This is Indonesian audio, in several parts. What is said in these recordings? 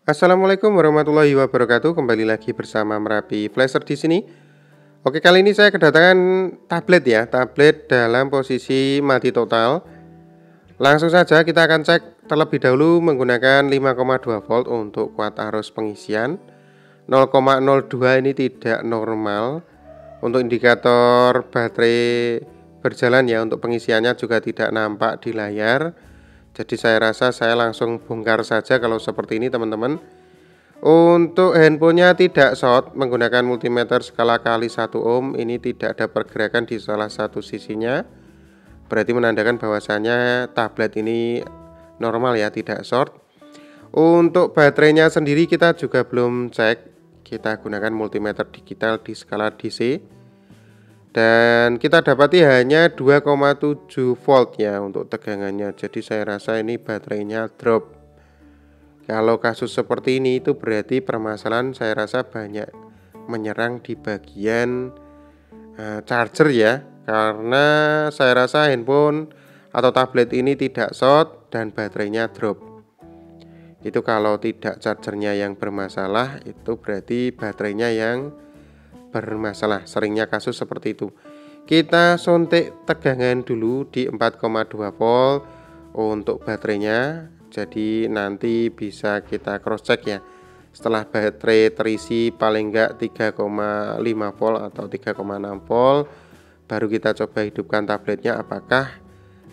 Assalamualaikum warahmatullahi wabarakatuh. Kembali lagi bersama Merapi Flasher di sini. Oke, kali ini saya kedatangan tablet ya, tablet dalam posisi mati total. Langsung saja kita akan cek terlebih dahulu menggunakan 5,2 volt untuk kuat arus pengisian. 0,02 ini tidak normal. Untuk indikator baterai berjalan ya, untuk pengisiannya juga tidak nampak di layar. Jadi saya rasa saya langsung bongkar saja kalau seperti ini teman-teman. Untuk handphonenya tidak short, menggunakan multimeter skala kali 1 ohm. Ini tidak ada pergerakan di salah satu sisinya, berarti menandakan bahwasanya tablet ini normal ya, tidak short. Untuk baterainya sendiri kita juga belum cek. Kita gunakan multimeter digital di skala DC, dan kita dapati hanya 2,7 volt ya untuk tegangannya. Jadi saya rasa ini baterainya drop. Kalau kasus seperti ini itu berarti permasalahan saya rasa banyak menyerang di bagian charger ya. Karena saya rasa handphone atau tablet ini tidak short dan baterainya drop. Itu kalau tidak chargernya yang bermasalah, itu berarti baterainya yang bermasalah. Seringnya kasus seperti itu. Kita suntik tegangan dulu di 4,2 volt untuk baterainya. Jadi nanti bisa kita cross check ya. Setelah baterai terisi paling enggak 3,5 volt atau 3,6 volt, baru kita coba hidupkan tabletnya, apakah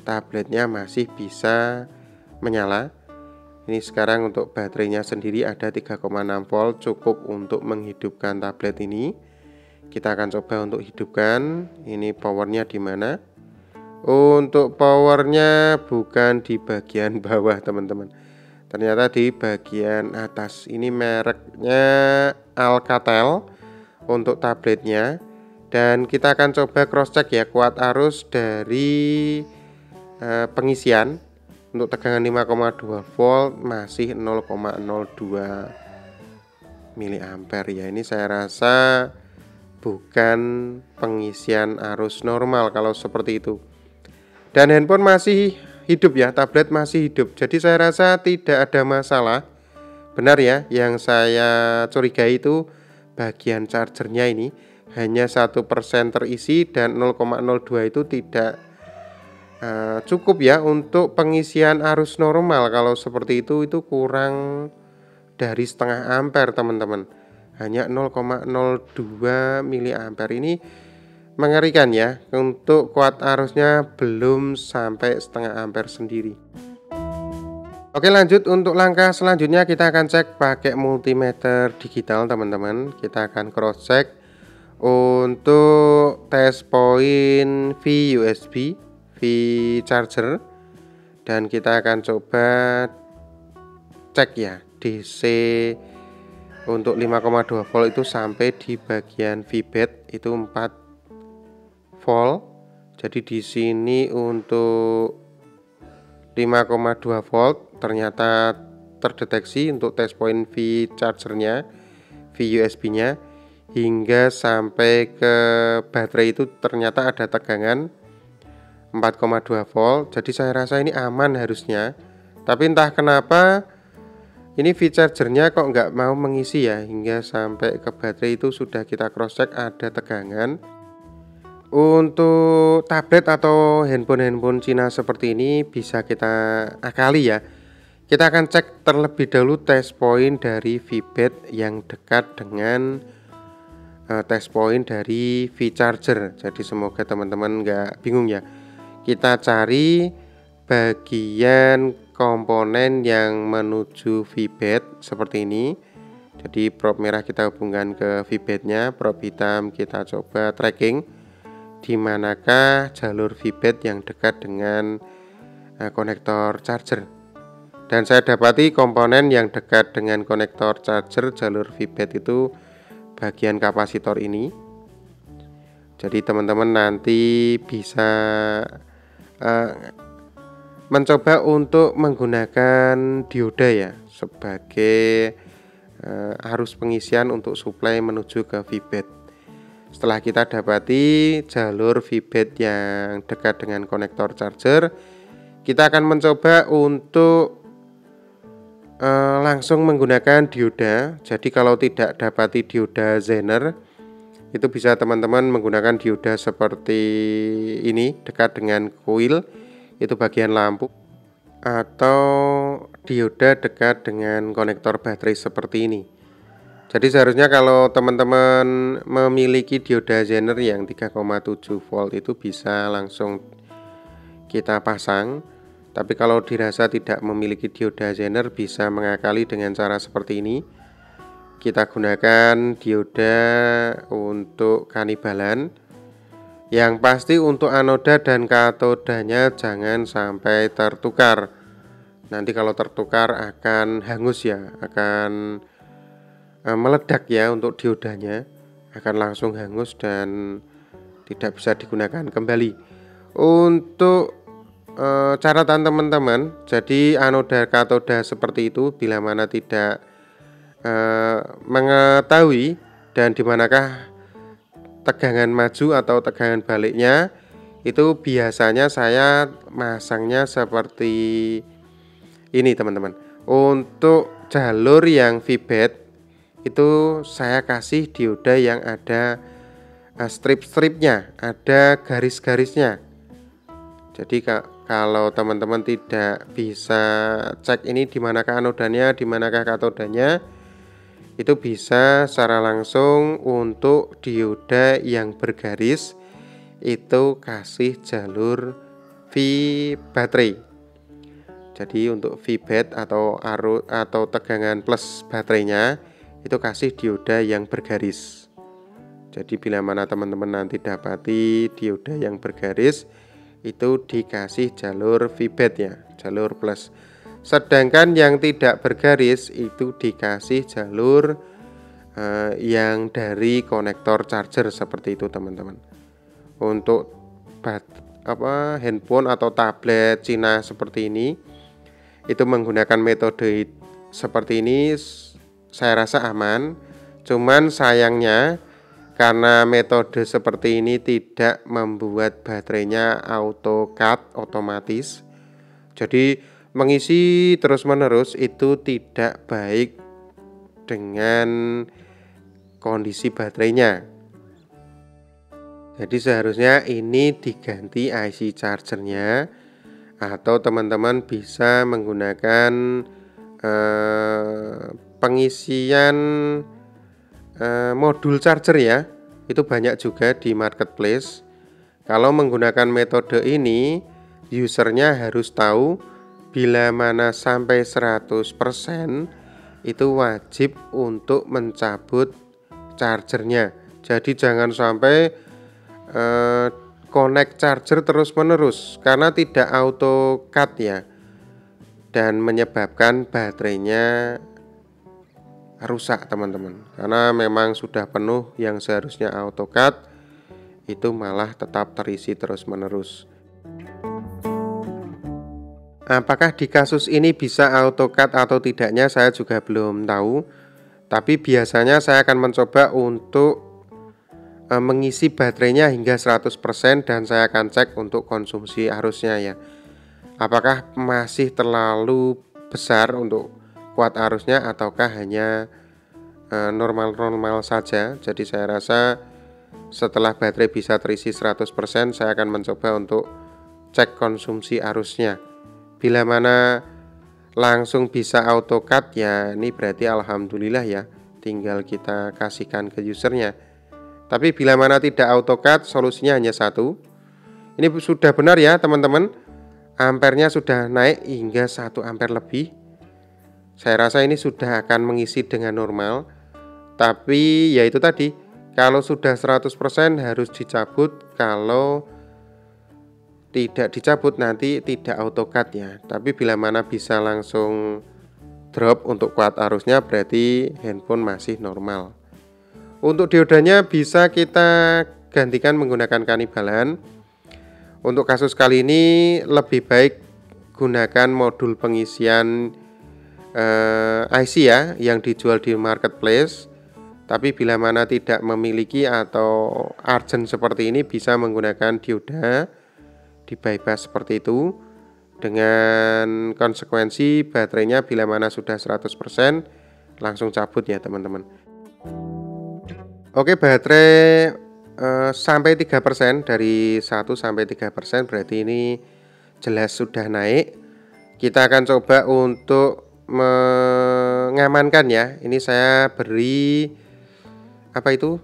tabletnya masih bisa menyala. Ini sekarang untuk baterainya sendiri ada 3,6 volt, cukup untuk menghidupkan tablet ini. Kita akan coba untuk hidupkan. Ini powernya di mana? Untuk powernya bukan di bagian bawah teman-teman, ternyata di bagian atas. Ini mereknya Alcatel untuk tabletnya. Dan kita akan coba cross check ya kuat arus dari pengisian. Untuk tegangan 5,2 volt masih 0,02 miliampere ya. Ini saya rasa bukan pengisian arus normal kalau seperti itu. Dan handphone masih hidup ya, tablet masih hidup. Jadi saya rasa tidak ada masalah. Benar ya, yang saya curigai itu bagian chargernya ini hanya 1% terisi dan 0,02 itu tidak cukup ya untuk pengisian arus normal. Kalau seperti itu kurang dari setengah ampere teman-teman. Hanya 0,02 miliampere. Ini mengerikan ya. Untuk kuat arusnya belum sampai setengah ampere sendiri. Oke, lanjut untuk langkah selanjutnya kita akan cek pakai multimeter digital teman-teman. Kita akan cross check untuk test point VUSB, V charger, dan kita akan coba cek ya DC untuk 5,2 volt itu sampai di bagian VBAT itu 4 volt. Jadi di sini untuk 5,2 volt ternyata terdeteksi untuk test point V chargernya, VUSB-nya, hingga sampai ke baterai itu ternyata ada tegangan 4,2 volt. Jadi saya rasa ini aman harusnya. Tapi entah kenapa ini V chargernya kok nggak mau mengisi ya, hingga sampai ke baterai itu sudah kita cross check ada tegangan. Untuk tablet atau handphone Cina seperti ini bisa kita akali ya. Kita akan cek terlebih dahulu test point dari VBAT yang dekat dengan test point dari V charger. Jadi semoga teman-teman nggak bingung ya. Kita cari bagian komponen yang menuju VBAT seperti ini. Jadi probe merah kita hubungkan ke VBAT-nya, probe hitam kita coba tracking di manakah jalur VBAT yang dekat dengan konektor charger. Dan saya dapati komponen yang dekat dengan konektor charger jalur VBAT itu bagian kapasitor ini. Jadi teman-teman nanti bisa mencoba untuk menggunakan dioda ya sebagai arus pengisian untuk suplai menuju ke VBAT. Setelah kita dapati jalur VBAT yang dekat dengan konektor charger, kita akan mencoba untuk langsung menggunakan dioda. Jadi kalau tidak dapati dioda Zener, itu bisa teman-teman menggunakan dioda seperti ini dekat dengan koil, itu bagian lampu, atau dioda dekat dengan konektor baterai seperti ini. Jadi seharusnya kalau teman-teman memiliki dioda Zener yang 3,7 volt itu bisa langsung kita pasang. Tapi kalau dirasa tidak memiliki dioda Zener, bisa mengakali dengan cara seperti ini. Kita gunakan dioda untuk kanibalan. Yang pasti untuk anoda dan katodanya jangan sampai tertukar. Nanti kalau tertukar akan hangus ya, akan meledak ya, untuk diodanya akan langsung hangus dan tidak bisa digunakan kembali. Untuk catatan teman-teman, jadi anoda katoda seperti itu bila mana tidak mengetahui dan dimanakah tegangan maju atau tegangan baliknya, itu biasanya saya masangnya seperti ini teman-teman. Untuk jalur yang feedback itu saya kasih dioda yang ada strip-stripnya, ada garis-garisnya. Jadi kalau teman-teman tidak bisa cek ini di manakah anodanya, di manakah katodanya, itu bisa secara langsung untuk dioda yang bergaris itu kasih jalur V baterai. Jadi untuk VBAT atau arus atau tegangan plus baterainya itu kasih dioda yang bergaris. Jadi bila mana teman-teman nanti dapati dioda yang bergaris, itu dikasih jalur VBAT ya, jalur plus. Sedangkan yang tidak bergaris itu dikasih jalur yang dari konektor charger seperti itu teman-teman. Untuk handphone atau tablet Cina seperti ini, itu menggunakan metode seperti ini saya rasa aman. Cuman sayangnya karena metode seperti ini tidak membuat baterainya auto cut otomatis. Jadi mengisi terus-menerus itu tidak baik dengan kondisi baterainya. Jadi seharusnya ini diganti IC chargernya, atau teman-teman bisa menggunakan pengisian modul charger ya. Itu banyak juga di marketplace. Kalau menggunakan metode ini, usernya harus tahu bila mana sampai 100% itu wajib untuk mencabut chargernya. Jadi jangan sampai connect charger terus menerus, karena tidak auto cut ya, dan menyebabkan baterainya rusak teman-teman. Karena memang sudah penuh yang seharusnya auto cut, itu malah tetap terisi terus menerus. Apakah di kasus ini bisa auto cut atau tidaknya saya juga belum tahu. Tapi biasanya saya akan mencoba untuk mengisi baterainya hingga 100% dan saya akan cek untuk konsumsi arusnya ya. Apakah masih terlalu besar untuk kuat arusnya ataukah hanya normal-normal saja. Jadi saya rasa setelah baterai bisa terisi 100%, saya akan mencoba untuk cek konsumsi arusnya. Bila mana langsung bisa auto cut ya, ini berarti alhamdulillah ya, tinggal kita kasihkan ke usernya. Tapi bila mana tidak auto cut, solusinya hanya satu. Ini sudah benar ya teman-teman, ampernya sudah naik hingga 1 ampere lebih. Saya rasa ini sudah akan mengisi dengan normal. Tapi ya itu tadi, kalau sudah 100% harus dicabut. Kalau tidak dicabut nanti tidak auto cut ya. Tapi bila mana bisa langsung drop untuk kuat arusnya, berarti handphone masih normal. Untuk diodanya bisa kita gantikan menggunakan kanibalan. Untuk kasus kali ini lebih baik gunakan modul pengisian IC ya, yang dijual di marketplace. Tapi bila mana tidak memiliki atau urgent seperti ini, bisa menggunakan dioda di bypass seperti itu. dengan konsekuensi baterainya bila mana sudah 100% langsung cabut ya teman-teman. Oke, baterai sampai 3%, dari 1 sampai 3% berarti ini jelas sudah naik. Kita akan coba untuk mengamankan ya. Ini saya beri apa itu?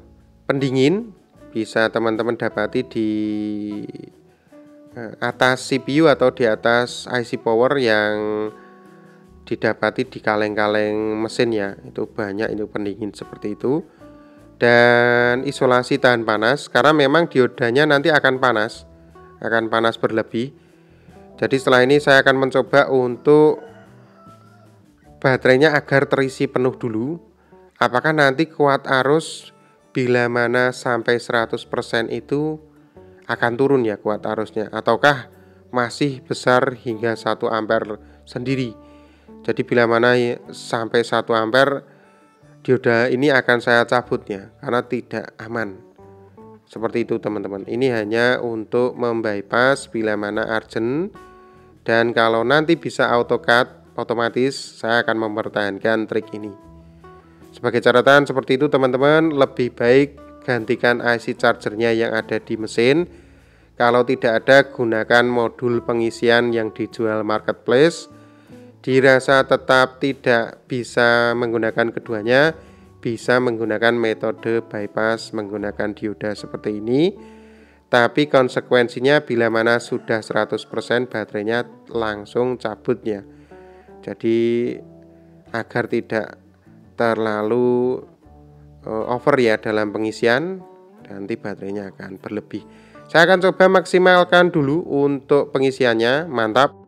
Pendingin. Bisa teman-teman dapati di atas CPU atau di atas IC power yang didapati di kaleng-kaleng mesin ya. Itu banyak ini pendingin seperti itu. Dan isolasi tahan panas, karena memang diodanya nanti akan panas berlebih. Jadi setelah ini saya akan mencoba untuk baterainya agar terisi penuh dulu. Apakah nanti kuat arus bila mana sampai 100% itu akan turun ya kuat arusnya, ataukah masih besar hingga 1 ampere sendiri. Jadi bila mana sampai 1 ampere, dioda ini akan saya cabut ya, karena tidak aman. Seperti itu teman-teman. Ini hanya untuk membypass bila mana urgent, dan kalau nanti bisa AutoCAD otomatis saya akan mempertahankan trik ini. Sebagai catatan seperti itu teman-teman, lebih baik gantikan IC chargernya yang ada di mesin. Kalau tidak ada, gunakan modul pengisian yang dijual marketplace. Dirasa tetap tidak bisa menggunakan keduanya, bisa menggunakan metode bypass menggunakan dioda seperti ini. Tapi konsekuensinya bila mana sudah 100% baterainya langsung cabutnya. Jadi agar tidak terlalu over ya dalam pengisian, nanti baterainya akan berlebih. Saya akan coba maksimalkan dulu untuk pengisiannya. Mantap.